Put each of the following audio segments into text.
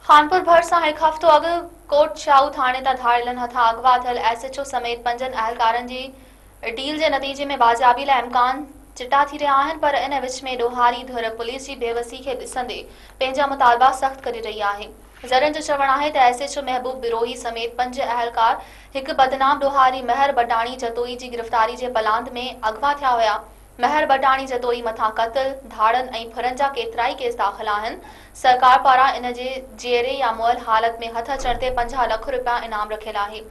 खानपुर भर सां हिकु हफ़्तो अॻु कोट शाहू थाणे तां धाड़ियलनि हथां अगवा थियल एसएचओ समेत 5 अहलकारनि जी डील जे नतीजे में बाज़ियाबी लाइ इम्कान चिटा थी रहिया आहिनि, पर इन विच में ॾोहारी धुर पुलिस जी बेवसी खे ॾिसंदे पंहिंजा मुतालबा सख़्त करे रही आहे। ज़रनि जो चवणु आहे त एसएचओ महबूब बिरोही समेत 5 अहलकार हिकु बदनाम ॾोहारी महर बटाणी जतोई जी गिरफ़्तारी जे पलांद में अगवा थिया हुआ। महर बटाणी जतोई मथां क़त्ल, धाड़नि ऐं फुरनि जा केतिरा ई केस दाख़िल आहिनि। सरकार पारां इन जे जेरे या मुअल हालत में हथ अचण ते 50 लख रुपया इनाम रखियल आहे।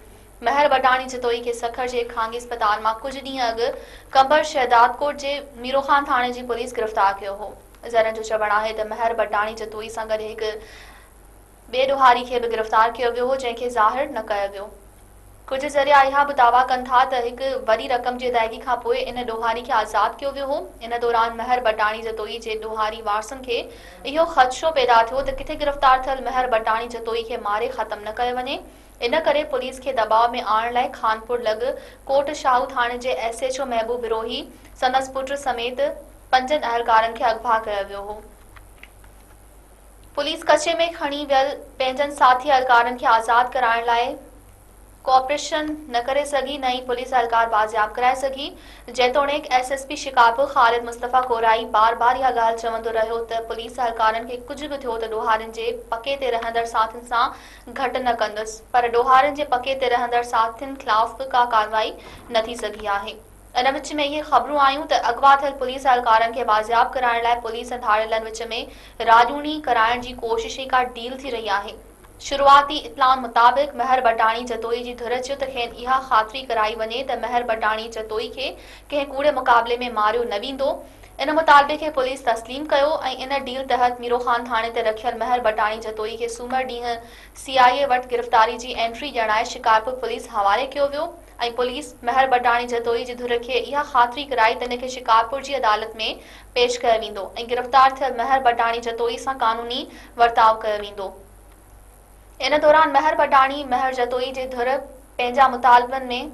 महर बटाणी जतोई खे सखर जे खांगी अस्पताल मां कुझु ॾींहं अॻु कंबर शहदादकोट जे मीरोखान थाणे जी पुलिस गिरफ़्तार कयो हो। ज़रनि जो चवणु आहे त महर बटाणी जतोई सां गॾु हिकु ॿिए ॾोहारी खे बि गिरफ़्तार कयो वियो हो, जंहिंखे ज़ाहिर न कयो वियो। कुझु ज़रिया इहा बि दावा कनि था त हिकु वॾी रक़म जी अदायगी खां पोइ इन ॾोहारी खे आज़ादु कयो वियो हो। इन दौरान महर बटाणी जतोई जे ॾोहारी वारसनि खे इहो ख़दशो पैदा थियो त किथे गिरफ़्तार थियल महर बटाणी जतोई खे मारे ख़त्म न कयो वञे। इन करे पुलिस खे दबाव में आणण लाइ खानपुर लॻ कोट शाहू थाणे जे एसएचओ महबूब बिरोही संदसि पुट समेत 5 अहलकारनि खे अगवा कयो वियो हो। पुलिस कचे में खणी वियल पंहिंजनि साथी अहलकारनि खे आज़ादु कराइण लाइ कोऑपरेशन न करे सघी, न ई पुलिस अहलकार बाज़ियाब कराए सघी। जेतोणीकि एसएसपी शिकारपुर ख़ालिद मुस्तफ़ा कोराई बार बार इहा ॻाल्हि चवंदो रहियो त पुलिस अहलकारनि खे कुझु बि थियो त ॾोहारियुनि जे पके ते रहंदड़ साथियुनि सां घटि न कंदुसि, पर ॾोहारियुनि जे पके ते रहंदड़ साथियुनि ख़िलाफ़ बि का कार्रवाई न थी सघी आहे। इन विच में इहे ख़बरूं आयूं त अगवा थियल पुलिस अहलकारनि खे बाज़ियाब कराइण लाइ पुलिस ऐं धाड़ियलनि विच में राजूनी कराइण जी कोशिश ई का डील थी रही आहे। शुरूआती इत्तलाउनि मुताबिक़ महर बटाणी जतोई जी धुर चयो त खेनि इहा ख़ातिरी कराई वञे त महर बटाणी जतोई खे कंहिं कूड़े मुक़ाबले में मारियो न वेंदो। इन मुतालबे खे पुलिस तस्लीम कयो ऐं इन डील तहत मीरोखान थाणे ते रखियल महर बटाणी जतोई खे सूमर ॾींहुं सीआईए वटि गिरफ़्तारी जी एंट्री ॼाणाए शिकारपुर पुलिस हवाले कयो वियो ऐं पुलिस महर बटाणी जतोई जी धुर खे इहा ख़ातिरी कराई त इन खे शिकारपुर जी अदालत में पेश कयो वेंदो ऐं गिरफ़्तार थियल महर बटाणी जतोई सां कानूनी वर्ताव कयो वेंदो। इन दौरान महर बटाणी महर जतोई जे धुर पंहिंजा मुतालबनि में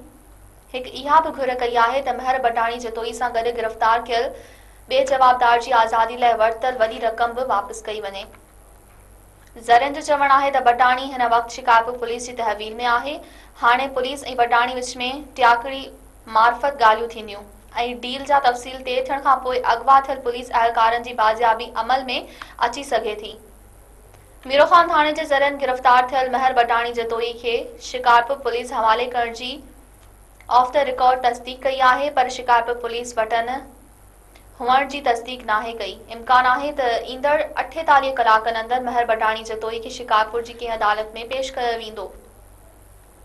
हिकु इहा बि घुर कई आहे त महर बटाणी जतोई सां गॾु गिरफ़्तार थियल ॿिए जवाबदार जी आज़ादी लाइ वरितल वॾी रक़म बि वापसि कई वञे। ज़रनि जो चवणु आहे त बटाणी हिन वक़्तु शिकारपुर पुलिस जी तहवील में आहे। हाणे पुलिस ऐं बटाणी विच में टियाकड़ी मार्फत ॻाल्हियूं थींदियूं ऐं डील जा तफ़सील तइ थियण खां पोइ अगवा थियल पुलिस अहलकारनि जी बाज़ियाबी अमल में अची सघे थी। मीरोखान थाणे जे ज़रियनि गिरफ़्तार थियल महर बटाणी जतोई खे शिकारपुर पुलिस हवाले करण जी ऑफ द रिकॉर्ड तस्दीक कई आहे, पर शिकारपुर पुलिस वटनि हुअण जी तस्दीक नाहे कई। इम्कान आहे त ईंदड़ 48 कलाकनि अंदरि महर बटाणी जतोई खे शिकारपुर जी कंहिं अदालत में पेश कयो वेंदो।